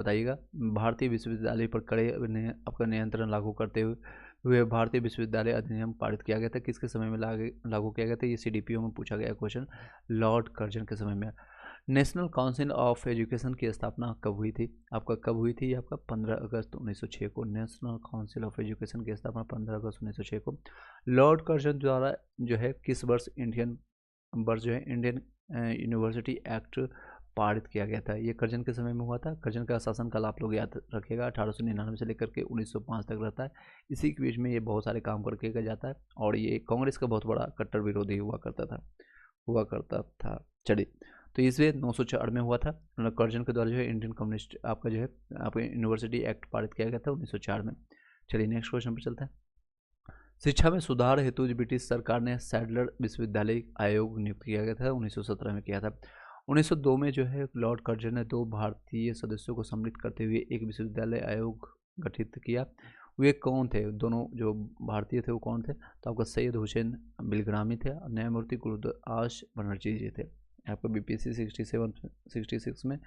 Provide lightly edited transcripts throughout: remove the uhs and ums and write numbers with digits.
बताइएगा। भारतीय विश्वविद्यालय पर कड़े आपका नियंत्रण लागू करते हुए भारतीय विश्वविद्यालय अधिनियम पारित किया गया था, किसके समय में लागू किया गया था? ये सीडीपीओ में पूछा गया क्वेश्चन, लॉर्ड कर्जन के समय में। नेशनल काउंसिल ऑफ एजुकेशन की स्थापना कब हुई थी? आपका कब हुई थी? आपका 15 अगस्त 1906 को नेशनल काउंसिल ऑफ एजुकेशन की स्थापना 15 अगस्त 1906 को लॉर्ड कर्जन द्वारा जो है किस वर्ष जो है इंडियन यूनिवर्सिटी एक्ट पारित किया गया था? ये कर्जन के समय में हुआ था। कर्जन का शासनकाल आप लोग याद रखिएगा 1899 से लेकर के 1905 तक रहता है। इसी के बीच में ये बहुत सारे काम करके जाता है और ये कांग्रेस का बहुत बड़ा कट्टर विरोधी हुआ करता था। चलिए, तो इसमें 904 में हुआ था। कर्जन के द्वारा जो है इंडियन कम्युनिस्ट आपका जो है आपका यूनिवर्सिटी एक्ट पारित किया गया था 1904 में। चलिए नेक्स्ट क्वेश्चन पर चलते हैं। शिक्षा में सुधार हेतु ब्रिटिश सरकार ने सैडलर विश्वविद्यालय आयोग नियुक्त किया गया था, 1917 में किया था। 1902 में जो है लॉर्ड कर्जन ने 2 भारतीय सदस्यों को सम्मिलित करते हुए एक विश्वविद्यालय आयोग गठित किया। वे कौन थे? दोनों जो भारतीय थे वो कौन थे? तो आपका सैयद हुसैन बिलग्रामी थे और न्यायमूर्ति गुरुदास बनर्जी जी थे। आपका बीपीएससी 66 में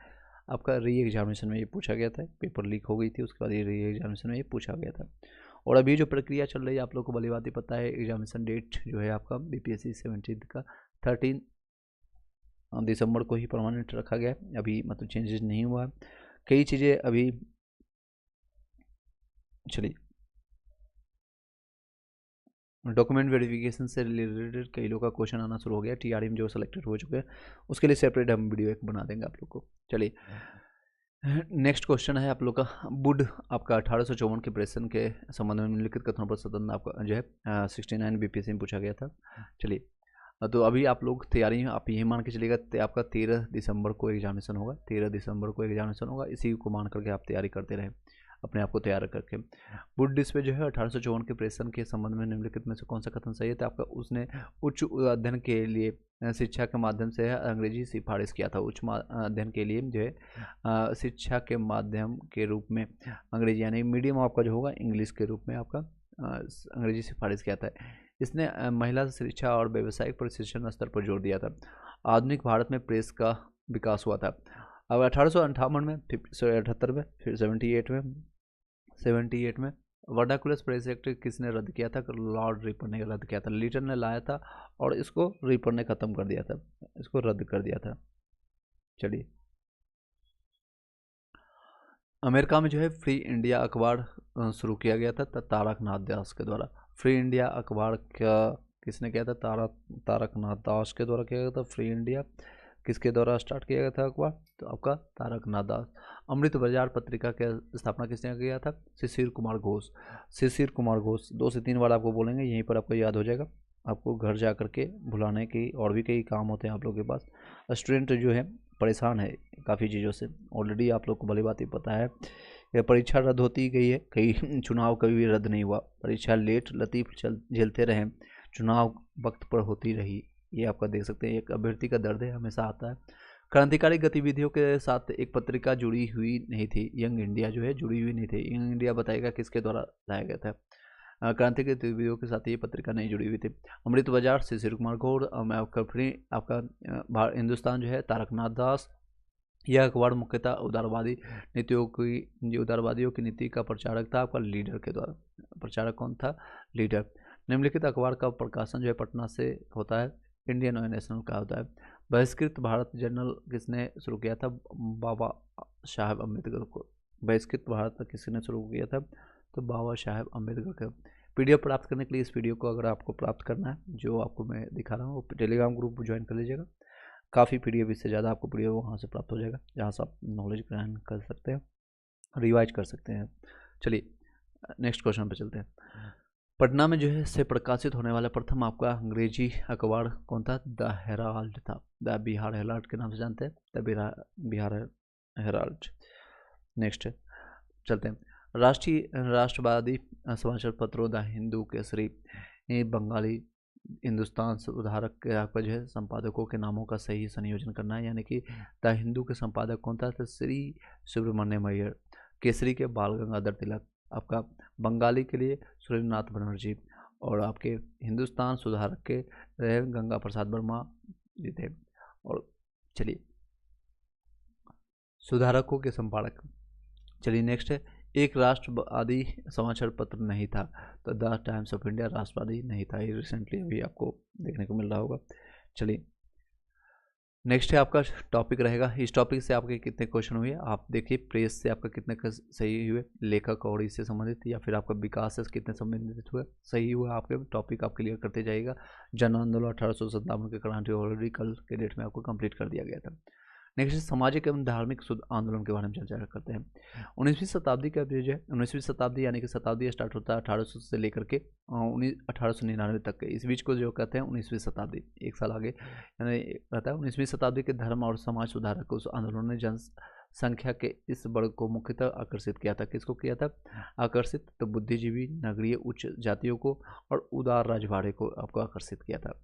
आपका री एग्जामिनेशन में ये पूछा गया था, पेपर लीक हो गई थी, उसके बाद ये री एग्जामिनेशन में ये पूछा गया था। और अभी जो प्रक्रिया चल रही है आप लोग को भली बात ही पता है, एग्जामिनेशन डेट जो है आपका बीपीएससी 17 का 13 दिसंबर को ही परमानेंट रखा गया है। अभी मतलब चेंजेस नहीं हुआ, कई चीज़ें अभी। चलिए, डॉक्यूमेंट वेरिफिकेशन से रिलेटेड कई लोग का क्वेश्चन आना शुरू हो गया, टीआरई में जो सेलेक्टेड हो चुके हैं उसके लिए सेपरेट हम वीडियो एक बना देंगे आप लोग को। चलिए नेक्स्ट क्वेश्चन है आप लोग का, बुड आपका 1854 के प्रेषण के संबंध में निम्नलिखित कथनों पर सदन आपका जो है 69 बीपीएससी में पूछा गया था। चलिए, तो अभी आप लोग तैयारी आप ये मान के चलिएगा आपका 13 दिसंबर को एग्जामिनेशन होगा, 13 दिसंबर को एग्जामिनेशन होगा, इसी को मान करके आप तैयारी करते रहें, अपने आप को तैयार करके। बुड पे जो है 1854 के प्रेषण के संबंध में निम्नलिखित में से कौन सा कथन सही है? तो आपका उसने उच्च अध्ययन के लिए शिक्षा के माध्यम से अंग्रेजी सिफारिश किया था। उच्च अध्ययन के लिए जो है शिक्षा के माध्यम के रूप में अंग्रेजी यानी मीडियम आपका जो होगा इंग्लिश के रूप में आपका अंग्रेजी सिफारिश किया था। इसने महिला शिक्षा और व्यावसायिक प्रशिक्षण स्तर पर जोर दिया था। आधुनिक भारत में प्रेस का विकास हुआ था। अब 1858 में, 78 में, फिर 78 में वर्नाकुलर प्रेस एक्ट किसने रद्द किया था? लॉर्ड रिपर ने रद्द किया था। लीटन ने लाया था और इसको रिपर ने ख़त्म कर दिया था, इसको रद्द कर दिया था। चलिए, अमेरिका में जो है फ्री इंडिया अखबार शुरू किया गया था तारकनाथ दास के द्वारा। फ्री इंडिया अखबार का किसने किया था? तारकनाथ दास के द्वारा किया गया था। फ्री इंडिया किसके द्वारा स्टार्ट किया गया था अखबार? तो आपका तारकनाथ दास। अमृत बाजार पत्रिका की स्थापना किसने किया था? शिशिर कुमार घोष। शिशिर कुमार घोष 2 से 3 बार आपको बोलेंगे, यहीं पर आपको याद हो जाएगा। आपको घर जा करके भुलाने की और भी कई काम होते हैं आप लोगों के पास। स्टूडेंट जो है परेशान है काफ़ी चीज़ों से, ऑलरेडी आप लोग को भली बात ही पता है। परीक्षा रद्द होती गई है, कई चुनाव कभी भी रद्द नहीं हुआ। परीक्षा लेट लतीफ़ झेलते रहे, चुनाव वक्त पर होती रही। ये आपका देख सकते हैं, एक अभ्यर्थी का दर्द है, हमेशा आता है। क्रांतिकारी गतिविधियों के साथ एक पत्रिका जुड़ी हुई नहीं थी, यंग इंडिया जो है जुड़ी हुई नहीं थी। यंग इंडिया बताएगा किसके द्वारा लाया गया था? क्रांति गतिविधियों के साथ ये पत्रिका नहीं जुड़ी हुई थी। अमृत बाजार शिशिर कुमार घोष, आपका हिंदुस्तान जो है तारकनाथ दास। यह अखबार मुख्यतः उदारवादियों की नीति का प्रचारक था आपका लीडर के द्वारा। प्रचारक कौन था? लीडर। निम्नलिखित अखबार का प्रकाशन जो है पटना से होता है, इंडियन और नेशनल का होता है। बहिष्कृत भारत जर्नल किसने शुरू किया था? बाबा साहेब अम्बेडकर को। बहिष्कृत भारत किसने शुरू किया था? तो बाबा साहेब अम्बेडकर का। पीडीएफ प्राप्त करने के लिए इस वीडियो को अगर आपको प्राप्त करना है, जो आपको मैं दिखा रहा हूँ, वो टेलीग्राम ग्रुप ज्वाइन कर लीजिएगा। काफ़ी पीडीएफ, इससे ज़्यादा आपको पीडीएफ वहाँ से प्राप्त हो जाएगा, जहाँ से आप नॉलेज ग्रहण कर सकते हैं, रिवाइज कर सकते हैं। चलिए नेक्स्ट क्वेश्चन पे चलते हैं। पटना में जो है से प्रकाशित होने वाला प्रथम आपका अंग्रेजी अखबार कौन था? द हेराल्ड था। द बिहार हेराल्ड के नाम से जानते हैं, द बिहार हेराल्ड। नेक्स्ट चलते हैं। राष्ट्रवादी समाचार पत्रों द हिंदू, केसरी, बंगाली, हिंदुस्तान सुधारक के आपका जो है संपादकों के नामों का सही संयोजन करना है। यानी कि द हिंदू के संपादक कौन था? तो श्री सुब्रमण्यम अय्यर। केसरी के बाल गंगाधर तिलक। आपका बंगाली के लिए सुरेंद्रनाथ बनर्जी। और आपके हिंदुस्तान सुधारक के गंगा प्रसाद वर्मा जी थे। और चलिए, सुधारकों के संपादक चलिए नेक्स्ट है, एक राष्ट्रवादी समाचार पत्र नहीं था, तो द टाइम्स ऑफ इंडिया राष्ट्रवादी नहीं था। ये रिसेंटली अभी आपको देखने को मिल रहा होगा। चलिए नेक्स्ट है आपका टॉपिक रहेगा, इस टॉपिक से आपके कितने क्वेश्चन हुए आप देखिए। प्रेस से आपका कितने सही हुए, लेखक और इससे संबंधित, या फिर आपका विकास से कितने संबंधित हुए, सही हुआ आपके टॉपिक आप क्लियर करते जाइएगा। जन आंदोलन 1857 के क्रांति ऑलरेडी कल के डेट में आपको कंप्लीट कर दिया गया था। नेक्स्ट सामाजिक एवं धार्मिक आंदोलन के बारे में चर्चा करते हैं। 19वीं शताब्दी का जो है 19वीं शताब्दी यानी कि शताब्दी स्टार्ट होता है 1800 से लेकर के 1899 तक के, इस बीच को जो कहते हैं 19वीं शताब्दी, एक साल आगे यानी रहता है। 19वीं शताब्दी के धर्म और समाज सुधारक उस आंदोलन ने जनसंख्या के इस वर्ग को मुख्यतः आकर्षित किया था। किसको किया था आकर्षित? तो बुद्धिजीवी, नगरीय उच्च जातियों को और उदार राजवाड़े को आपको आकर्षित किया था।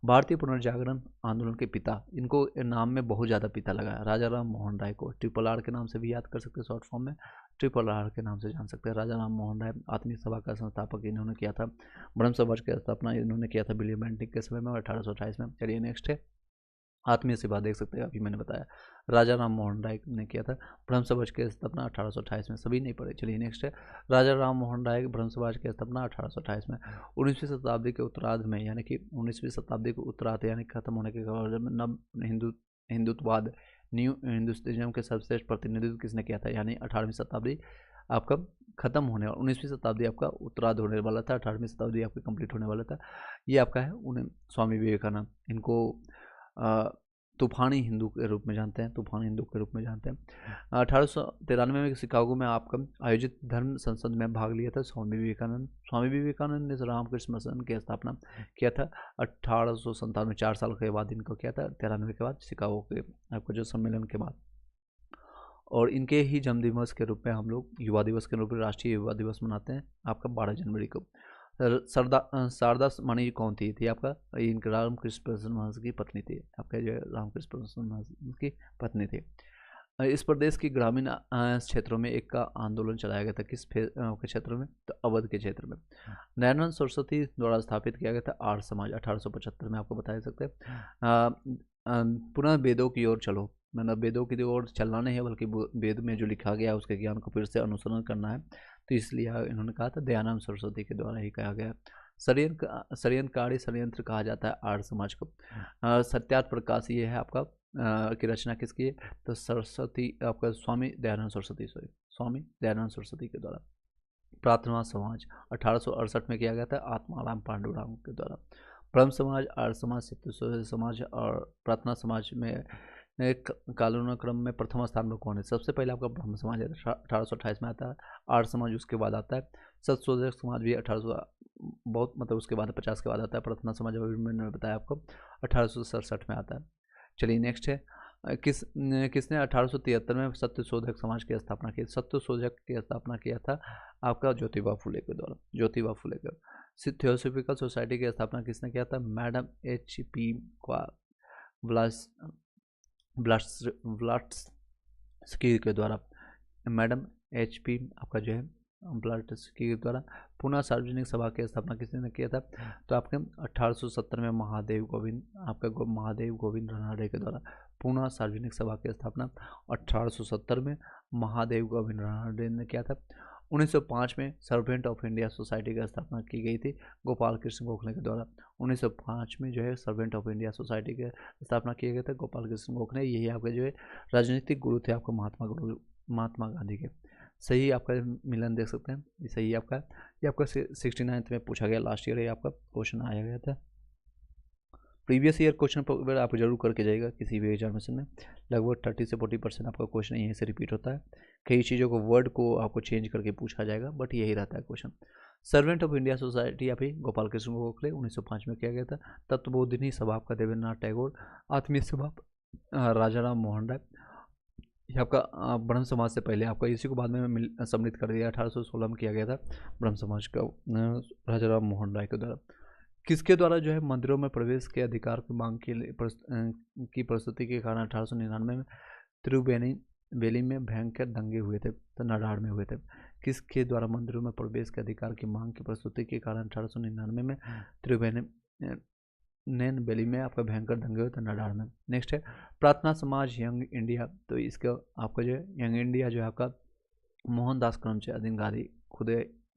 भारतीय पुनर्जागरण आंदोलन के पिता, इनको नाम में बहुत ज़्यादा पिता लगा है, राजा राम मोहन राय को ट्रिपल आर के नाम से भी याद कर सकते हैं, शॉर्ट फॉर्म में ट्रिपल आर के नाम से जान सकते हैं। राजा राम मोहन राय आत्मीय सभा का संस्थापक इन्होंने किया था। ब्रह्म समाज की स्थापना इन्होंने किया था विलियम बेंटिक के समय में 1828 में। चलिए नेक्स्ट है, आत्मीय सभा देख सकते हैं, अभी मैंने बताया राजा राम मोहन राय ने किया था। ब्रह्म समाज की स्थापना 1828 में, सभी नहीं पढ़े। चलिए नेक्स्ट है, राजा राम मोहन राय ब्रह्म समाज की स्थापना 1828 में। 19वीं शताब्दी के उत्तरार्ध में यानी कि 19वीं शताब्दी के उत्तरार्ध यानी खत्म होने के बाद में नव हिंदुत्ववाद, न्यू हिंदुस्तानिज्म के सर्वश्रेष्ठ प्रतिनिधित्व किसने किया था? यानी 18वीं शताब्दी आपका खत्म होने और 19वीं शताब्दी आपका उत्तरार्ध होने वाला था, 18वीं शताब्दी आपकी कंप्लीट होने वाला था। ये आपका है उन्हें स्वामी विवेकानंद, इनको तूफानी हिंदू के रूप में जानते हैं, तूफानी हिंदू के रूप में जानते हैं। 1893 में शिकागो में आपका आयोजित धर्म संसद में भाग लिया था स्वामी विवेकानंद। स्वामी विवेकानंद ने रामकृष्ण मिशन की स्थापना किया था 1897, 4 साल के बाद इनको किया था, 93 के बाद शिकागो के आपका जो सम्मेलन के बाद। और इनके ही जन्मदिवस के रूप में हम लोग युवा दिवस के रूप में राष्ट्रीय युवा दिवस मनाते हैं आपका 12 जनवरी को। शारदा मणि कौन थी आपका? इनके रामकृष्ण परमहंस की पत्नी थी, आपका जो रामकृष्ण परमहंस की पत्नी थी। इस प्रदेश की ग्रामीण क्षेत्रों में एक का आंदोलन चलाया गया था, किस क्षेत्र में? तो अवध के क्षेत्र में। दयानंद सरस्वती द्वारा स्थापित किया गया था आर्य समाज 1875 में, आपको बता सकते हैं। पुनः वेदों की ओर चलो, मतलब वेदों की ओर चलना नहीं है बल्कि वेद में जो लिखा गया है उसके ज्ञान को फिर से अनुसरण करना है, तो इसलिए इन्होंने कहा था दयानंद सरस्वती के द्वारा ही कहा गया। षड्यंत्रकारी षड्यंत्र कहा जाता है आर्य समाज को। सत्यार्थ प्रकाश ये है आपका की रचना किसकी है? तो सरस्वती आपका स्वामी दयानंद सरस्वती के द्वारा। प्रार्थना समाज 1868 में किया गया था आत्माराम पांडुरंग के द्वारा। ब्रह्म समाज, आर्य समाज, सत्य समाज और प्रार्थना समाज में कालानुक्रम में प्रथम स्थान पर कौन है? सबसे पहले आपका ब्रह्म समाज है, 1828 में आता है। आर्य समाज उसके बाद आता है। सत्यशोधक समाज भी 1800 बहुत मतलब उसके बाद 50 के बाद आता है। प्रार्थना समाज अभी मैंने बताया आपको 1867 में आता है। चलिए नेक्स्ट है, किसने 1873 में सत्यशोधक समाज की स्थापना की? सत्यशोधक की स्थापना किया था आपका ज्योतिबा फुले के द्वारा, ज्योतिबा फुले के। थियोसॉफिकल सोसाइटी की स्थापना किसने किया था? Madam H.P. ब्लाट्स्की के द्वारा, मैडम H.P. आपका जो है ब्लाट्स्की के द्वारा। पुनः सार्वजनिक सभा की स्थापना किसने किया था? तो आपके 1870 में महादेव गोविंद रानडे के द्वारा पुनः सार्वजनिक सभा की स्थापना 1870 में महादेव गोविंद रानडे ने किया था। 1905 में सर्वेंट ऑफ इंडिया सोसाइटी की स्थापना की गई थी गोपाल कृष्ण गोखले के द्वारा। 1905 में जो है सर्वेंट ऑफ इंडिया सोसाइटी की स्थापना किया गया था गोपाल कृष्ण गोखले। यही आपके जो है राजनीतिक गुरु थे आपको महात्मा गांधी के। सही आपका मिलन देख सकते हैं, सही आपका ये आपका 69th में पूछा गया, लास्ट ईयर ये आपका क्वेश्चन आया गया था। प्रीवियस ईयर क्वेश्चन पर आप जरूर करके जाइएगा किसी भी एग्जामिनेशन में, लगभग 30 से 40% आपका क्वेश्चन यहीं से रिपीट होता है। कई चीज़ों को वर्ड को आपको चेंज करके पूछा जाएगा, बट यही रहता है question. Servant of India society या फिर गोपाल कृष्ण गोखले 1905 में किया गया था। तत्वबोधिनी सभा आपका देवेंद्रनाथ टैगोर। आत्मीय सभा राजा राम मोहन राय। ये आपका ब्रह्म समाज से पहले आपका इसी को बाद में सम्मिलित कर दिया, 1816 में किया गया था ब्रह्म समाज का राजा राम मोहन राय के द्वारा। किसके द्वारा जो है मंदिरों में प्रवेश के अधिकार की मांग की प्रस्तुति के कारण 1899 में तिरुवेली में भयंकर दंगे हुए थे, तो नडार में हुए थे। किसके द्वारा मंदिरों में प्रवेश के अधिकार की मांग की प्रस्तुति के कारण 1899 में तिरुवेली में आपका भयंकर दंगे हुए थे, नडार में। नेक्स्ट है प्रार्थना समाज यंग इंडिया, तो इसका आपका जो है यंग इंडिया जो है आपका मोहनदास करमचंद गांधी खुद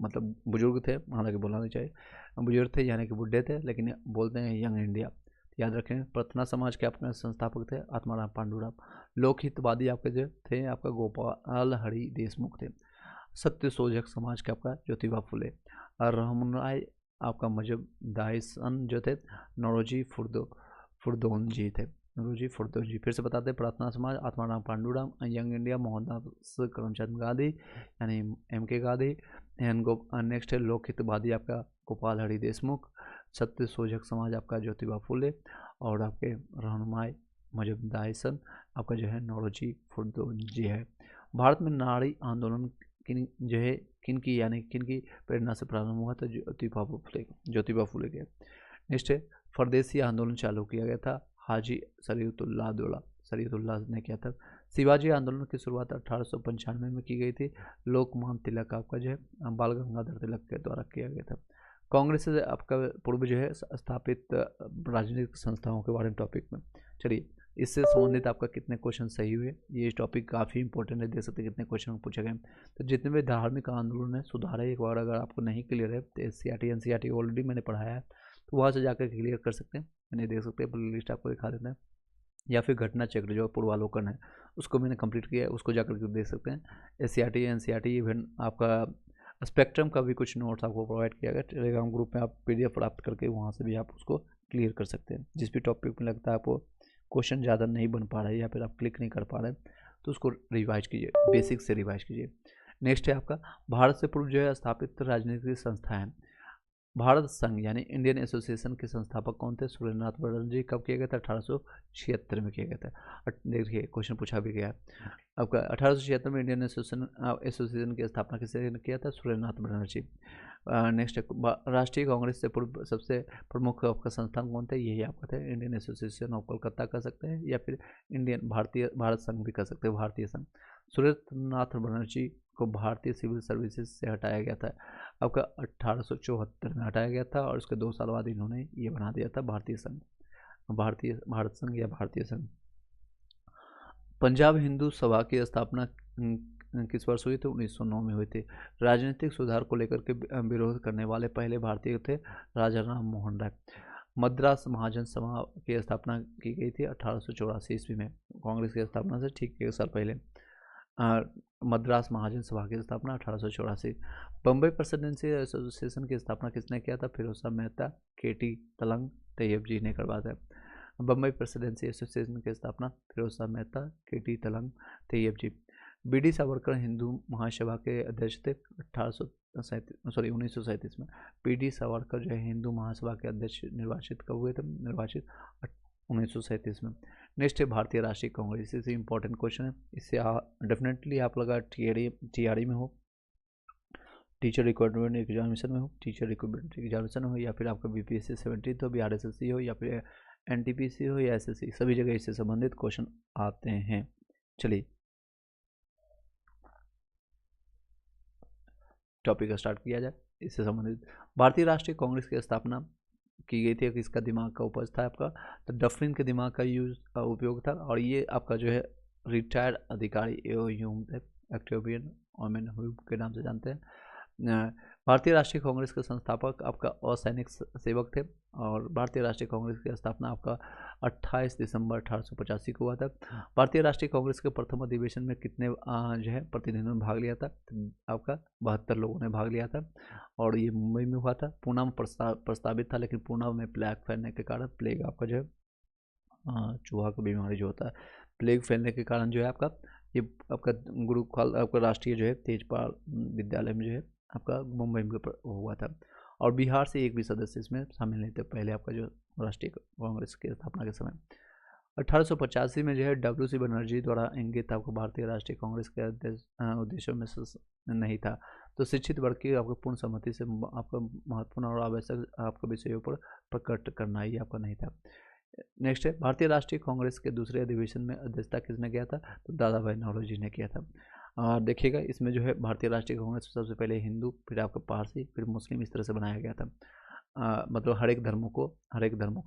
मतलब बुजुर्ग थे, हालांकि बोलना नहीं चाहिए, बुजुर्ग थे यानी कि बुढ़े थे, लेकिन बोलते हैं यंग इंडिया। याद रखें। प्रार्थना समाज के आपके संस्थापक थे आत्माराम पांडुरंग। लोकहितवादी आपके जो थे आपका गोपाल हरि देशमुख थे। सत्य शोधक समाज के आपका ज्योतिबा फुले। और रहमराय आपका मजबदाइसन जो थे नौरोजी फुरदोन जी थे। नौरोजी फुरदोन जी। फिर से बताते हैं, प्रार्थना समाज आत्माराम पांडुरंग, यंग इंडिया मोहनदास करमचंद गांधी यानी MK गांधी। एंड नेक्स्ट है लोकहितवादी आपका गोपाल हरि देशमुख। सत्य शोधक समाज आपका ज्योतिबा फुले। और आपके रहनुमाई मजबदाइसन आपका जो है नौरोजी फुरदोन जी है। भारत में नारी आंदोलन किन जो है किन की यानी किन की प्रेरणा से प्रारंभ हुआ था? ज्योतिबा फुले के। नेक्स्ट है फरदेसी आंदोलन चालू किया गया था हाजी सरीउद्दौला ने किया था। शिवाजी आंदोलन की शुरुआत 1895 में की गई थी। लोकमान्य तिलक आपका जो है बाल गंगाधर तिलक के द्वारा किया गया था। कांग्रेस से आपका पूर्व जो है स्थापित राजनीतिक संस्थाओं के बारे में टॉपिक में। चलिए, इससे संबंधित आपका कितने क्वेश्चन सही हुए, ये टॉपिक काफ़ी इंपॉर्टेंट है, देख सकते हैं कितने क्वेश्चन पूछे गए। तो जितने भी धार्मिक आंदोलन है सुधार है, एक बार अगर आपको नहीं क्लियर है तो NCERT ऑलरेडी मैंने पढ़ाया है, तो वहाँ से जाकर क्लियर कर सकते हैं। मैंने देख सकते हैं, प्ले लिस्ट आपको दिखा देते हैं, या फिर घटना चक्र जो पूर्वालोकन है उसको मैंने कंप्लीट किया है, उसको जाकर के देख सकते हैं। NCERT इवन आपका स्पेक्ट्रम का भी कुछ नोट्स आपको प्रोवाइड किया गया टेलीग्राम ग्रुप में, आप PDF प्राप्त करके वहाँ से भी आप उसको क्लियर कर सकते हैं। जिस भी टॉपिक में लगता है आपको क्वेश्चन ज़्यादा नहीं बन पा रहा है या फिर आप क्लिक नहीं कर पा रहे हैं, तो उसको रिवाइज कीजिए, बेसिक से रिवाइज कीजिए। नेक्स्ट है आपका भारत से पूर्व जो है स्थापित राजनीतिक संस्था है। भारत संघ यानी इंडियन एसोसिएशन के संस्थापक कौन थे? सुरेंद्रनाथ बनर्जी जी। कब किया गया था? 1876 में किया गया था। देखिए क्वेश्चन पूछा भी गया है आपका 1876 में इंडियन एसोसिएशन की स्थापना किसने किया था? सुरेंद्रनाथ बनर्जी। नेक्स्ट राष्ट्रीय कांग्रेस से पूर्व सबसे प्रमुख आपका संस्थान कौन थे? यही आपका थे इंडियन एसोसिएशन ऑफ कोलकाता कर सकते हैं, या फिर भारत संघ भी कर सकते हैं, भारतीय संघ। सुरेंद्रनाथ बनर्जी को भारतीय सिविल सर्विसेज से हटाया गया था आपका 1874 में हटाया गया था, और उसके 2 साल बाद इन्होंने ये बना दिया था भारत संघ या भारतीय संघ। पंजाब हिंदू सभा की स्थापना किस वर्ष हुई थी? 1909 में हुई थी। राजनीतिक सुधार को लेकर के विरोध करने वाले पहले भारतीय थे राजा राम मोहन राय। मद्रास महाजन सभा की स्थापना की गई थी 1884 ईस्वी में, कांग्रेस की स्थापना से ठीक 1 साल पहले। मद्रास महाजन सभा की स्थापना 1884। बम्बई प्रेसिडेंसी एसोसिएशन की स्थापना किसने किया था? फिरोज शाह मेहता, KT तलंग, तैयब जी ने करवाया था। बम्बई प्रेसिडेंसी एसोसिएशन की स्थापना फिरोज शाह मेहता, KT तलंग, तैयब जी। BD सावरकर हिंदू महासभा के अध्यक्ष थे 1937 में। BD सावरकर जो है हिंदू महासभा के अध्यक्ष निर्वाचित कब हुए थे? निर्वाचित 1937 में। नेक्स्ट है भारतीय राष्ट्रीय कांग्रेस। इससे इंपॉर्टेंट क्वेश्चन है, इससे डेफिनेटली आप लगा TRE में हो, टीचर रिक्वायरमेंट एग्जामिनेशन में हो, टीचर रिक्वायरमेंट एग्जामिनेशन हो, या फिर आपका BPSC 17 हो, BRSSC हो, या फिर NTPC हो, या SSC, सभी जगह इससे संबंधित क्वेश्चन आते हैं। चलिए टॉपिक स्टार्ट किया जाए। इससे संबंधित भारतीय राष्ट्रीय कांग्रेस की स्थापना की गई थी। किसका दिमाग का उपज था आपका? तो डफरिन के दिमाग का उपयोग था, और ये आपका जो है रिटायर्ड अधिकारी ह्यूम थे, एक्टोबियन ओमेन ह्यूम के नाम से जानते हैं। भारतीय राष्ट्रीय कांग्रेस के संस्थापक आपका असैनिक सेवक थे, और भारतीय राष्ट्रीय कांग्रेस की स्थापना आपका 28 दिसंबर 1885 को हुआ था। भारतीय राष्ट्रीय कांग्रेस के प्रथम अधिवेशन में कितने जो है प्रतिनिधियों ने भाग लिया था? तो आपका 72 लोगों ने भाग लिया था, और ये मुंबई में हुआ था। पूना में प्रस्तावित था, लेकिन पूना में प्लेग फैलने के कारण, प्लेग आपका जो है चूहा का बीमारी जो होता है, प्लेग फैलने के कारण जो है आपका ये आपका गुरुकुल आपका राष्ट्रीय जो है तेजपाल विद्यालय में जो है आपका मुंबई में हुआ था। और बिहार से एक भी सदस्य इसमें शामिल नहीं थे पहले आपका जो राष्ट्रीय कांग्रेस की स्थापना के समय। 1885 में जो है WC बनर्जी द्वारा इंगित आपको भारतीय राष्ट्रीय कांग्रेस के उद्देश्यों में नहीं था। तो शिक्षित वर्ग की आपको पूर्ण सहमति से आपका महत्वपूर्ण और आवश्यक आपके विषयों पर प्रकट करना ही आपका नहीं था। नेक्स्ट है भारतीय राष्ट्रीय कांग्रेस के दूसरे अधिवेशन में अध्यक्षता किसने किया था? तो दादा भाई नौरोजी ने किया था। देखिएगा इसमें जो है भारतीय राष्ट्रीय कांग्रेस सबसे पहले हिंदू, फिर आपका पारसी, फिर मुस्लिम, इस तरह से बनाया गया था। मतलब हर एक धर्मों को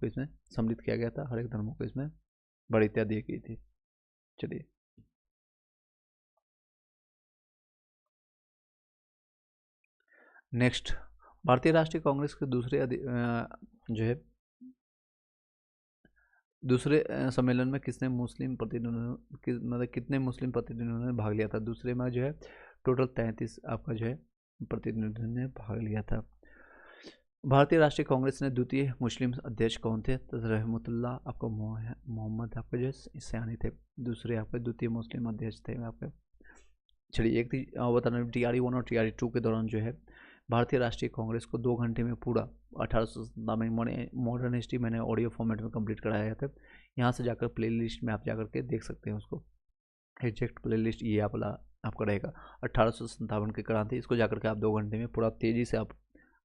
इसमें सम्मिलित किया गया था, हर एक धर्मों को इसमें वरीयता दी गई थी। चलिए नेक्स्ट, भारतीय राष्ट्रीय कांग्रेस के जो है दूसरे सम्मेलन में किसने मुस्लिम प्रतिनिधियों मतलब कितने मुस्लिम प्रतिनिधियों ने भाग लिया था? दूसरे में जो है टोटल 33 आपका जो है प्रतिनिधियों ने भाग लिया था। भारतीय राष्ट्रीय कांग्रेस ने द्वितीय मुस्लिम अध्यक्ष कौन थे? तो रहमतुल्लाह आपका मोहम्मद आपके जो सयानी थे, दूसरे आपके द्वितीय मुस्लिम अध्यक्ष थे आपके। चलिए एक बता रहे TRE-1 और TRE-2 के दौरान जो है भारतीय राष्ट्रीय कांग्रेस को 2 घंटे में पूरा 1897 में मॉडर्न हिस्ट्री मैंने ऑडियो फॉर्मेट में कंप्लीट कराया गया था। यहाँ से जाकर प्ले लिस्ट में आप जाकर के देख सकते हैं उसको, एग्जैक्ट प्ले लिस्ट ये आपका रहेगा 1857 की क्रांति। इसको जाकर के आप 2 घंटे में पूरा तेज़ी से आप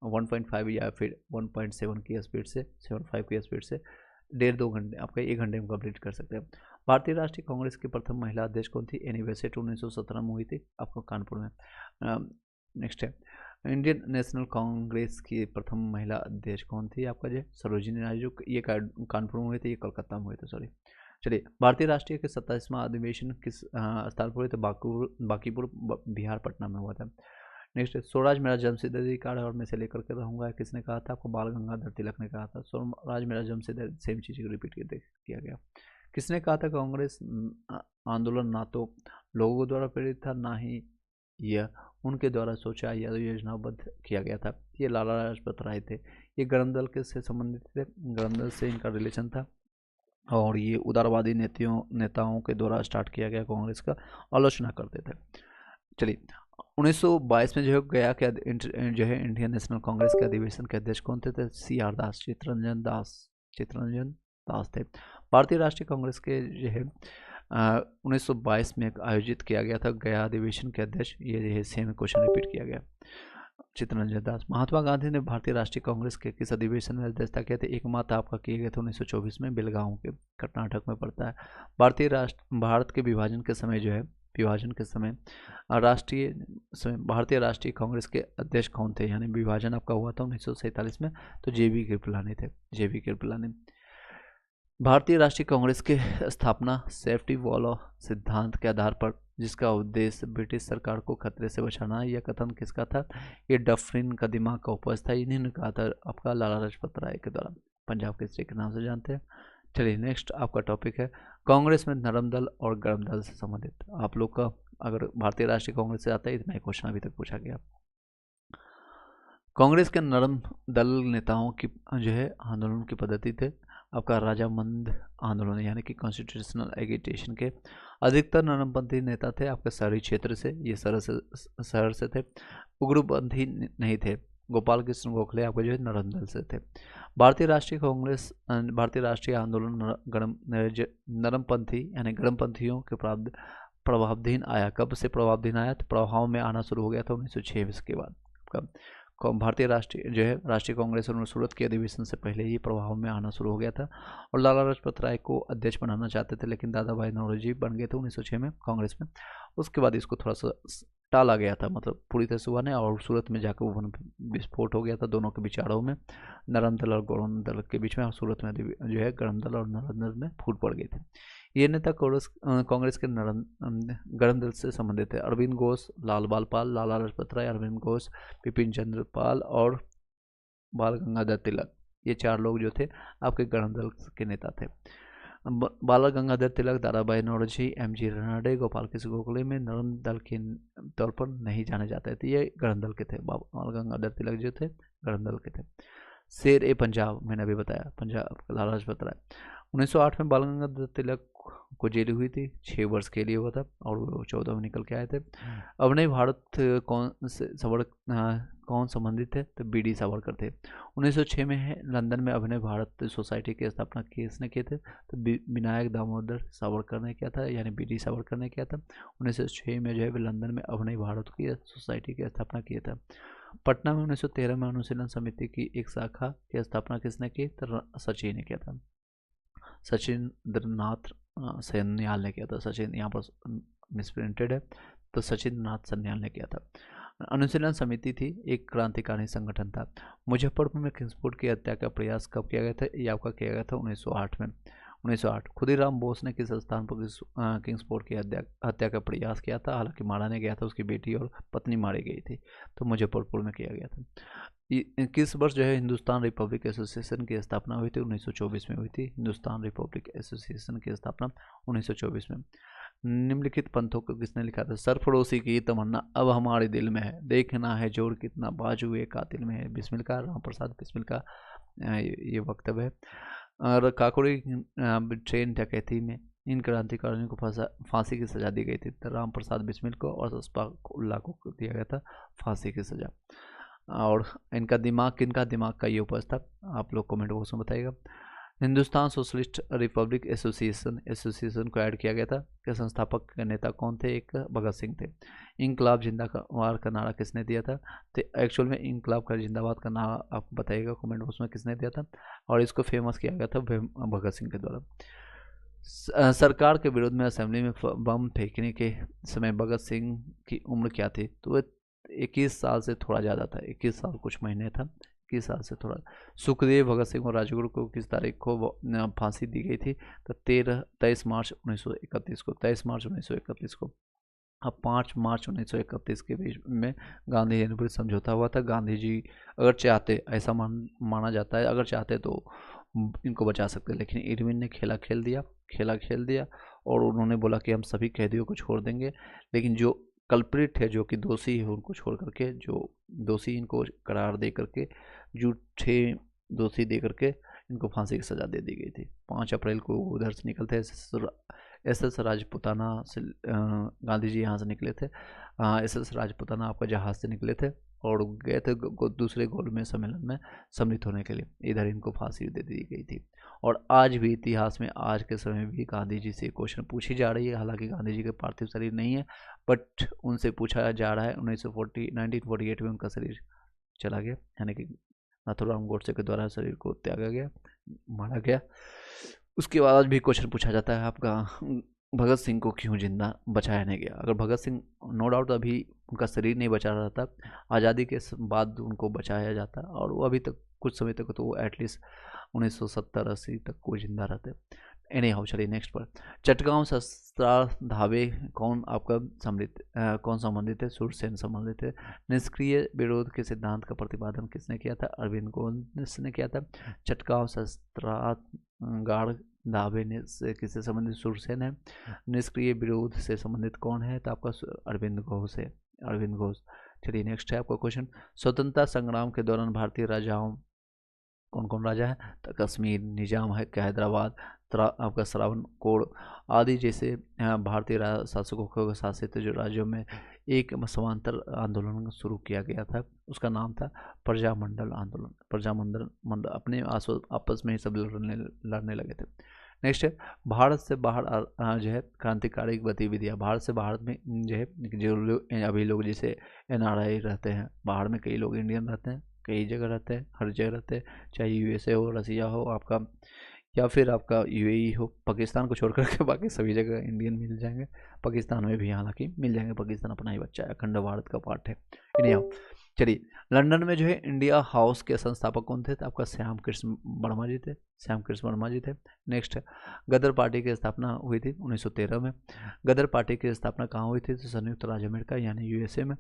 1.5 या फिर 1.7 की स्पीड से 7.5 की स्पीड से 1.5-2 घंटे आपका 1 घंटे में कंप्लीट कर सकते हैं। भारतीय राष्ट्रीय कांग्रेस की प्रथम महिला अध्यक्ष कौन थी? एनी बेसेंट 1917 में हुई थी आपको कानपुर में। नेक्स्ट है, इंडियन नेशनल कांग्रेस की प्रथम महिला अध्यक्ष कौन थी? आपका जो सरोजिनी नायडू, ये कानपुर में हुए थे, ये कोलकाता में हुए थे, सॉरी। चलिए, भारतीय राष्ट्रीय के 27वां अधिवेशन किस स्थान पर हुए थे? बांकीपुर बिहार पटना में हुआ था। नेक्स्ट है, स्वराज मेरा जन्मसिद्ध अधिकार है और मैं इसे लेकर के रहूँगा, किसने कहा था? आपको बाल गंगाधर तिलक ने कहा था। स्वराज मेरा जन्मसिद्ध, सेम चीज़ को रिपीट किया गया। किसने कहा था? कांग्रेस आंदोलन ना तो लोगों द्वारा प्रेरित था, ना ही यह उनके द्वारा सोचा या योजनाबद्ध किया गया था। ये लाला लाजपत राय थे। ये गरम दल के से संबंधित थे, गरम दल से इनका रिलेशन था और ये उदारवादी नेताओं के द्वारा स्टार्ट किया गया कांग्रेस का आलोचना करते थे। चलिए, 1922 में जो है गया के जो है इंडियन नेशनल कांग्रेस के अधिवेशन के अध्यक्ष कौन थे? CR दास, चित्तरंजन दास थे। भारतीय राष्ट्रीय कांग्रेस के जो है 1922 में आयोजित किया गया था गया अधिवेशन के अध्यक्ष, ये सेम क्वेश्चन रिपीट किया गया, चित्तरंजन दास। महात्मा गांधी ने भारतीय राष्ट्रीय कांग्रेस के किस अधिवेशन में अध्यक्षता किया था? एकमात्र आपका किए गए थे 1924 में, बेलगांव के कर्नाटक में पड़ता है। भारत के विभाजन के समय जो है भारतीय राष्ट्रीय कांग्रेस के अध्यक्ष कौन थे? यानी विभाजन आपका हुआ था 1947 में, तो JB कृपलानी थे, JB कृपलानी। भारतीय राष्ट्रीय कांग्रेस की स्थापना सेफ्टी वॉल सिद्धांत के आधार पर, जिसका उद्देश्य ब्रिटिश सरकार को खतरे से बचाना, यह कथन किसका था? ये डफरिन का दिमाग का उपज था, इन्हीं ने कहा था आपका लाला लाजपत राय के द्वारा, पंजाब केसरी के नाम से जानते हैं। चलिए, नेक्स्ट आपका टॉपिक है कांग्रेस में नरम दल और गर्म दल से संबंधित। आप लोग का अगर भारतीय राष्ट्रीय कांग्रेस से आता है, इतना ही क्वेश्चन अभी तक पूछा गया। कांग्रेस के नरम दल नेताओं की जो है आंदोलन की पद्धति थे आपका राजामंद आंदोलन, यानी कि कॉन्स्टिट्यूशनल एगिटेशन के। अधिकतर नरमपंथी नेता थे आपके शहरी क्षेत्र से, ये शहर से थे, उग्रपंथी नहीं थे। गोपाल कृष्ण गोखले आपके जो है नरम दल से थे। भारतीय राष्ट्रीय आंदोलन नरमपंथी यानी गर्मपंथियों के प्रभावाधीन आया। कब से प्रभावाधीन आया? तो प्रभाव में आना शुरू हो गया था 1926 के बाद। भारतीय राष्ट्रीय कांग्रेस और सूरत के अधिवेशन से पहले ही प्रभाव में आना शुरू हो गया था और लाला लाजपत राय को अध्यक्ष बनाना चाहते थे, लेकिन दादा भाई नौरोजी बन गए थे 1906 में कांग्रेस में। उसके बाद इसको थोड़ा सा टाला गया था, मतलब पूरी तरह से हुआ नहीं, और सूरत में जाकर वो विस्फोट हो गया था दोनों के विचारों में, नरम दल और गरम दल के बीच में। और सूरत में जो है गरम दल और नरम दल में फूट पड़ गए थे। ये नेता कांग्रेस के गरम दल से संबंधित है। अरविंद घोष, लाल बाल पाल, लाला लाजपत राय, अरविंद घोष, बिपिन चंद्र पाल और बाल गंगाधर तिलक, ये 4 लोग जो थे आपके गरम दल के नेता थे। बाल गंगाधर तिलक, दादा भाई नौरोजी, MG रानडे, गोपाल कृष्ण गोखले में नरम दल के तौर पर नहीं जाने जाते थे, ये गरम दल के थे। बाल गंगाधर तिलक जो थे गरम दल के थे। शेर ए पंजाब, मैंने अभी बताया, पंजाब लाला लाजपत राय। 1908 में बाल गंगाधर तिलक को जेल हुई थी, 6 वर्ष के लिए हुआ था और वो 14 में निकल के आए थे। अभिनय भारत कौन संबंधित थे? तो BD सावरकर थे। 1906 में लंदन में अभिनय भारत सोसाइटी की स्थापना किसने किए थे? तो विनायक दामोदर सावरकर ने किया था, यानी BD सावरकर ने किया था। 1906 में जो है लंदन में अभिनय भारत की सोसाइटी की स्थापना किया था। पटना में 1913 में अनुशीलन समिति की एक शाखा की स्थापना किसने की? तो सचिन ने किया था, सचिंद्रनाथ सन्याल ने किया था। सचिन यहाँ पर मिसप्रिंटेड है, तो सचिंद्रनाथ सन्याल ने किया था। अनुशीलन समिति थी, एक क्रांतिकारी संगठन था। मुजफ्फरपुर में किंग्सफोर्ड की हत्या का प्रयास कब किया गया था? ये आपका किया गया था 1908 में। 1908 खुदीराम बोस ने किस स्थान पर किंग्सफोर्ड की हत्या का प्रयास किया था? हालांकि मारा नहीं गया था, उसकी बेटी और पत्नी मारी गई थी, तो मुजफ्फरपुर में किया गया था। किस वर्ष जो है हिंदुस्तान रिपब्लिक एसोसिएशन की स्थापना हुई थी? 1924 में हुई थी हिंदुस्तान रिपब्लिक एसोसिएशन की स्थापना 1924 में। निम्नलिखित पंथों को किसने लिखा था? सरफरोशी की तमन्ना अब हमारे दिल में है, देखना है जोर कितना बाजू एक कातिल में है, बिस्मिल का, राम प्रसाद बिस्मिल का ये वक्तव्य है। और काकोरी ट्रेन डकैती में इन क्रांतिकारियों को फांसी की सजा दी गई थी। तो राम प्रसाद बिस्मिल को और अशफाक उल्लाह को दिया गया था फांसी की सजा। और इनका दिमाग, किनका दिमाग का ये उपज था? आप लोग कमेंट बॉक्स में बताइएगा। हिंदुस्तान सोशलिस्ट रिपब्लिक एसोसिएशन को ऐड किया गया था कि संस्थापक नेता कौन थे? एक भगत सिंह थे। इंकलाब जिंदाबाद का नारा किसने दिया था? तो एक्चुअल में इंकलाब का जिंदाबाद का नारा आप बताइएगा कमेंट बॉक्स में किसने दिया था, और इसको फेमस किया गया था भगत सिंह के द्वारा। सरकार के विरोध में असेंबली में बम फेंकने के समय भगत सिंह की उम्र क्या थी? तो वह 21 साल से थोड़ा ज़्यादा था, 21 साल कुछ महीने था, 21 साल से थोड़ा। सुखदेव, भगत सिंह और राजगुरु को किस तारीख को फांसी दी गई थी? तो 23 मार्च 1931 को, 23 मार्च 1931 को। अब 5 मार्च 1931 के बीच में गांधी इरविन समझौता हुआ था। गांधी जी अगर चाहते, ऐसा माना जाता है, अगर चाहते तो इनको बचा सकते, लेकिन इरविन ने खेला खेल दिया और उन्होंने बोला कि हम सभी कैदियों को छोड़ देंगे, लेकिन जो कल्प्रिट है, जो कि दोषी है, उनको छोड़ करके, जो दोषी इनको करार दे करके, झूठे दोषी दे करके इनको फांसी की सज़ा दे दी गई थी। 5 अप्रैल को उधर से निकलते एस राजपुताना से गांधी जी यहाँ से निकले थे। एस राजपुताना आपका जहाज़ से निकले थे और गए थे दूसरे गोलमेज सम्मेलन में सम्मिलित होने के लिए। इधर इनको फांसी दे दी गई थी। और आज भी इतिहास में, आज के समय भी गांधी जी से क्वेश्चन पूछी जा रही है। हालांकि गांधी जी के पार्थिव शरीर नहीं है, बट उनसे पूछा जा रहा है। 1948 में उनका शरीर चला गया, यानी कि नाथुराम गोडसे के द्वारा शरीर को त्यागा गया, मारा गया। उसके बाद आज भी क्वेश्चन पूछा जाता है आपका, भगत सिंह को क्यों जिंदा बचाया नहीं गया? अगर भगत सिंह, नो डाउट अभी उनका शरीर नहीं बचा रहा था, आज़ादी के बाद उनको बचाया जाता, और वो अभी तक कुछ समय तक तो वो एटलीस्ट 1970-80 तक वो जिंदा रहते। एनी हाउ, चलिए नेक्स्ट पर। चटगांव शस्त्रास्त्र धावे कौन आपका कौन संबंधित है? सूरसेन संबंधित है। निष्क्रिय विरोध के सिद्धांत का प्रतिपादन किसने किया था? अरविंद घोष ने किया था। चटगांव शस्त्रागार दावे से किससे संबंधित? सूरसेन है। निष्क्रिय विरोध से संबंधित कौन है? तो आपका अरविंद घोष है, अरविंद घोष। चलिए नेक्स्ट है आपका क्वेश्चन। स्वतंत्रता संग्राम के दौरान भारतीय राजाओं, कौन कौन राजा है? तो कश्मीर, निजाम है, हैदराबाद, आपका श्रावणकोर आदि जैसे भारतीय शासकों को शासित जो राज्यों में एक समांतर आंदोलन शुरू किया गया था, उसका नाम था प्रजामंडल आंदोलन। प्रजामंडल अपने आपस में ही सब लड़ने लगे थे। नेक्स्ट है, भारत से बाहर जो है क्रांतिकारी गतिविधियाँ। भारत से बाहर में जो है, जो लोग अभी लोग जैसे NRI रहते हैं बाहर में, कई लोग इंडियन रहते हैं, कई जगह रहते हैं, हर जगह रहते हैं, चाहे USA हो, रसिया हो आपका, या फिर आपका UAE हो। पाकिस्तान को छोड़ करके बाकी सभी जगह इंडियन मिल जाएंगे। पाकिस्तान में भी हालांकि मिल जाएंगे, पाकिस्तान अपना ही बच्चा है, अखंड भारत का पार्ट है। इन्हें चलिए, लंदन में जो है इंडिया हाउस के संस्थापक कौन थे? तो आपका श्याम कृष्ण वर्मा जी थे, श्याम कृष्ण वर्मा जी थे। नेक्स्ट है, गदर पार्टी की स्थापना हुई थी 1913 में। गदर पार्टी की स्थापना कहाँ हुई थी? तो संयुक्त राज्य अमेरिका यानी USA में।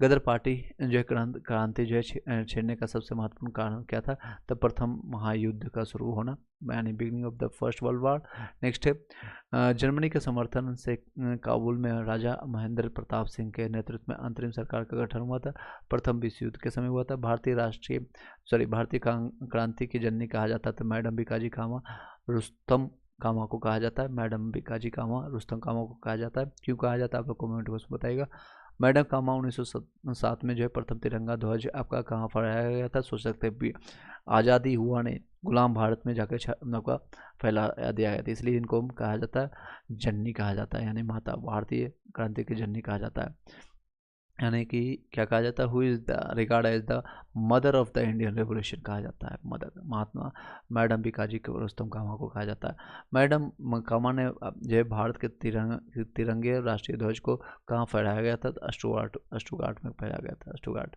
गदर पार्टी जो है क्रांति जो है छेड़ने का सबसे महत्वपूर्ण कारण क्या था? तो प्रथम महायुद्ध का शुरू होना, यानी beginning of the first world war. Next है, जर्मनी के समर्थन से काबुल में राजा महेंद्र प्रताप सिंह के नेतृत्व में अंतरिम सरकार का गठन हुआ था, प्रथम विश्व युद्ध के समय हुआ था। भारतीय क्रांति की जननी कहा जाता था मैडम भिकाजी कामा रुस्तम कामा को कहा जाता है। मैडम भिकाजी कामा रुस्तम कामा को कहा जाता है। क्यों कहा जाता है आप लोग कमेंट बॉक्स में बताइएगा। मैडम कामा 1907 में जो है प्रथम तिरंगा ध्वज आपका कहाँ फहराया गया था? सोच सकते हैं, आज़ादी हुआ ने गुलाम भारत में जाकर आपका फैला दिया गया था, इसलिए इनको कहा जाता है जननी कहा जाता है, यानी माता, भारतीय क्रांति की जननी कहा जाता है। यानी कि क्या कहा जाता है? Who is the regard as the mother of the Indian revolution कहा जाता है। मदर, महात्मा मैडम भिकाजी रुस्तम कामा को कहा जाता है। मैडम कामा ने जो है भारत के तिरंगे राष्ट्रीय ध्वज को कहाँ फहराया गया था? स्टुगार्ट में फहराया गया था, स्टुगार्ट।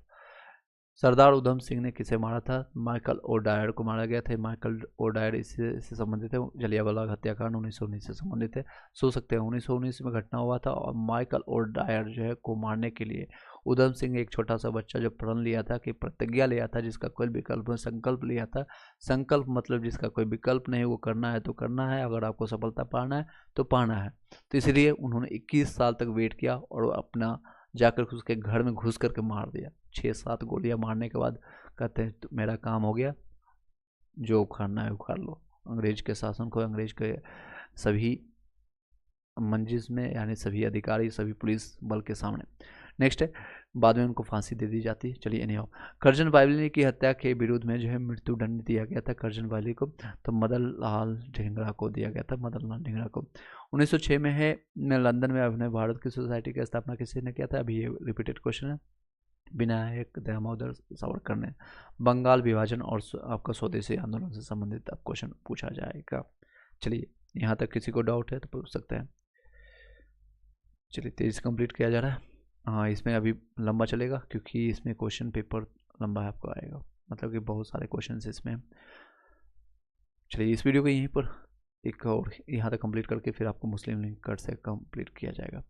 सरदार उधम सिंह ने किसे मारा था? माइकल ओडायर को मारा गया था। माइकल ओडायर इससे संबंधित है। जलियांवाला हत्याकांड 1919 से संबंधित है। सोच सकते हैं 1919 में घटना हुआ था और माइकल ओडायर जो है को मारने के लिए उधम सिंह एक छोटा सा बच्चा जो प्रण लिया था, कि प्रतिज्ञा लिया था, जिसका कोई विकल्प नहीं, संकल्प लिया था। संकल्प मतलब जिसका कोई विकल्प नहीं, वो करना है तो करना है, अगर आपको सफलता पाना है तो पाना है। तो इसलिए उन्होंने 21 साल तक वेट किया और अपना जाकर उसके घर में घुस करके मार दिया। 6-7 गोलियां मारने के बाद कहते हैं तो मेरा काम हो गया, जो उखाड़ना है उखाड़ लो। अंग्रेज के शासन को, अंग्रेज के सभी मंजिस में, यानी सभी अधिकारी, सभी पुलिस बल के सामने। नेक्स्ट है, बाद में उनको फांसी दे दी जाती है। चलिए एनी करजन वायली की हत्या के विरोध में जो है मृत्युदंड दिया गया था करजन वायली को, तो मदन लाल ढींगरा को दिया गया था, मदन लाल ढींगरा को। 1906 में है लंदन में अभिनव भारत की सोसाइटी की स्थापना किसी ने किया था? अभी ये रिपीटेड क्वेश्चन है। विनायक दामोदर सावरकर ने। बंगाल विभाजन और आपका स्वदेशी आंदोलन से संबंधित अब क्वेश्चन पूछा जाएगा। चलिए यहाँ तक किसी को डाउट है तो पूछ सकते हैं। चलिए तेज कंप्लीट किया जा रहा है। हाँ, इसमें अभी लंबा चलेगा क्योंकि इसमें क्वेश्चन पेपर लंबा आपको आएगा, मतलब कि बहुत सारे क्वेश्चन इसमें। चलिए इस वीडियो को यहीं पर एक और यहाँ तक कंप्लीट करके फिर आपको मुस्लिम लिंक कट से कंप्लीट किया जाएगा।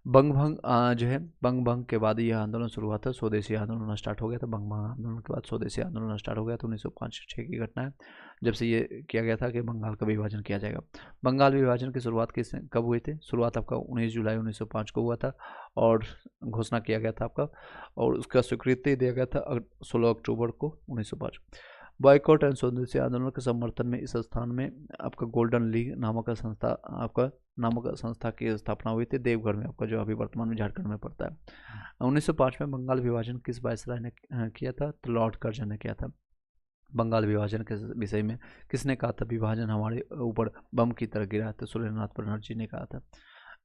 बंग भंग जो है, बंग भंग के बाद यह आंदोलन शुरू हुआ था, स्वदेशी आंदोलन स्टार्ट हो गया था। बंग भंग आंदोलन के बाद स्वदेशी आंदोलन स्टार्ट हो गया था। 1905-6 की घटना है, जब से ये किया गया था कि बंगाल का विभाजन किया जाएगा। बंगाल विभाजन की शुरुआत कब हुई थी? शुरुआत आपका 19 जुलाई 1905 को हुआ था और घोषणा किया गया था आपका, और उसका स्वीकृति दिया गया था 16 अक्टूबर को 1905। बॉयकॉट एंड स्वदेशी आंदोलन के समर्थन में इस स्थान में आपका गोल्डन लीग नामक संस्था की स्थापना हुई थी, देवघर में आपका, जो अभी वर्तमान में झारखंड में पड़ता है। 1905 में बंगाल विभाजन किस वायसराय ने किया था? तो लॉर्ड कर्जन ने किया था। बंगाल विभाजन के विषय में किसने कहा था विभाजन हमारे ऊपर बम की तरह गिरा? तो सुरेंद्रनाथ बनर्जी ने कहा था।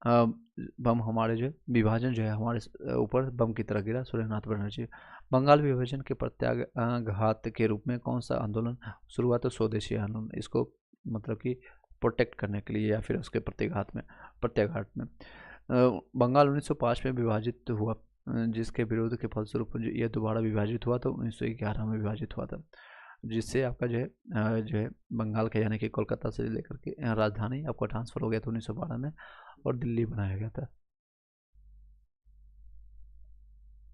बम हमारे जो विभाजन जो है हमारे ऊपर बम की तरह गिरा, सुरेंद्रनाथ बनर्जी। बंगाल विभाजन के प्रत्याघात के रूप में कौन सा आंदोलन शुरू हुआ? तो स्वदेशी आंदोलन, इसको मतलब कि प्रोटेक्ट करने के लिए या फिर उसके प्रत्याघात में। बंगाल 1905 में विभाजित हुआ, जिसके विरोध के फलस्वरूप यह दोबारा विभाजित हुआ, तो 1911 में विभाजित हुआ था, जिससे आपका जो है बंगाल का यानी कि कोलकाता से लेकर के राजधानी आपका ट्रांसफर हो गया था 1912 में और दिल्ली बनाया गया था।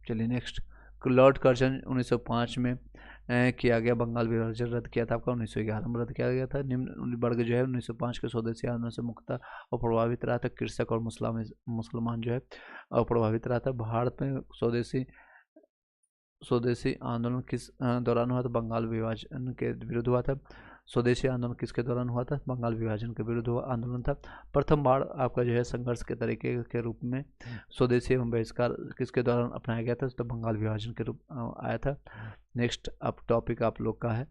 चलिए नेक्स्ट, लॉर्ड कर्जन 1905 में किया गया बंगाल विभाजन रद्द किया था आपका, 1911 में रद्द किया गया था। निम्न वर्ग जो है 1905 के स्वदेशी आंदोलन से मुक्त और प्रभावित रहा था। कृषक और मुसलमान जो है प्रभावित रहा था। भारत में स्वदेशी आंदोलन किस दौरान हुआ था? बंगाल विभाजन के विरुद्ध हुआ था। स्वदेशी आंदोलन किसके दौरान हुआ था? बंगाल विभाजन के विरुद्ध हुआ आंदोलन था। प्रथम बार आपका जो है संघर्ष के तरीके के रूप में स्वदेशी एवं बहिष्कार किसके दौरान अपनाया गया था? तो बंगाल विभाजन के रूप आया था। नेक्स्ट अब टॉपिक आप लोग का है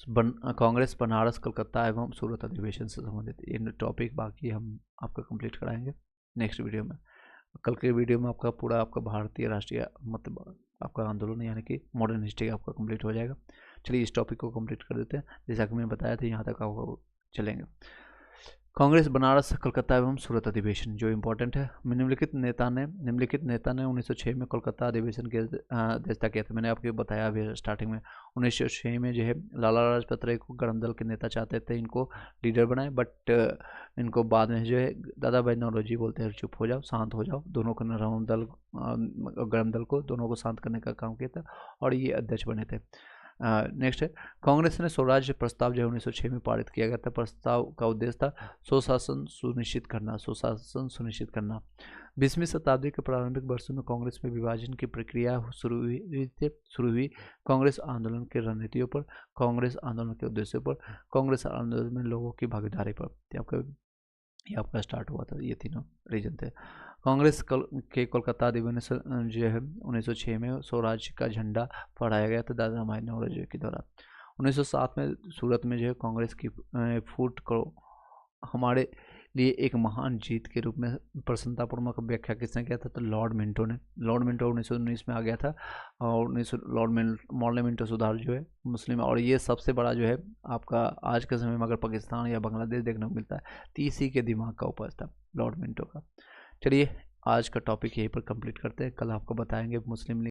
कांग्रेस बनारस कलकत्ता एवं सूरत अधिवेशन से संबंधित। ये टॉपिक बाकी हम आपका कंप्लीट कराएंगे नेक्स्ट वीडियो में। कल के वीडियो में आपका भारतीय राष्ट्रीय मतलब आपका आंदोलन यानी कि मॉडर्न हिस्ट्री आपका कंप्लीट हो जाएगा। चलिए इस टॉपिक को कंप्लीट कर देते हैं। जैसा कि मैंने बताया था यहाँ तक आपको चलेंगे। कांग्रेस बनारस कलकत्ता एवं सूरत अधिवेशन जो इम्पोर्टेंट है। निम्नलिखित नेता ने 1906 में कोलकाता अधिवेशन की अध्यक्षता किया था। मैंने आपको बताया अभी स्टार्टिंग में 1906 में जो है लाला लाजपत राय को गरम दल के नेता चाहते थे इनको लीडर बनाए, बट इनको बाद में जो है दादा भाई नौरोजी बोलते हैं चुप हो जाओ, शांत हो जाओ। दोनों को नरम दल गरम दल को दोनों को शांत करने का काम किया था और ये अध्यक्ष बने थे। नेक्स्ट है कांग्रेस ने स्वराज्य प्रस्ताव जो 1906 में पारित किया गया था। प्रस्ताव का उद्देश्य था सुशासन सुनिश्चित करना। 20वीं शताब्दी के प्रारंभिक वर्षों में कांग्रेस में विभाजन की प्रक्रिया शुरू हुई। कांग्रेस आंदोलन के रणनीतियों पर, कांग्रेस आंदोलन के उद्देश्यों पर, कांग्रेस आंदोलन में लोगों की भागीदारी पर आपका स्टार्ट हुआ था। ये तीनों रीजन थे। कांग्रेस के कोलकाता अधिवेशन जो है 1906 में स्वराज्य का झंडा फहराया गया था दादा भाई नौरोजी के द्वारा। 1907 में सूरत में जो है कांग्रेस की फूट को हमारे लिए एक महान जीत के रूप में प्रसन्नतापूर्वक व्याख्या किसने किया था? तो लॉर्ड मिंटो ने। लॉर्ड मिंटो 1919 में आ गया था और मॉडल मिंटो सुधार जो है मुस्लिम, और ये सबसे बड़ा जो है आपका आज के समय में अगर पाकिस्तान या बांग्लादेश देखने को मिलता है तो इसी के दिमाग का उपज था लॉर्ड मिंटो का। चलिए आज का टॉपिक यहीं पर कंप्लीट करते हैं। कल आपको बताएंगे मुस्लिम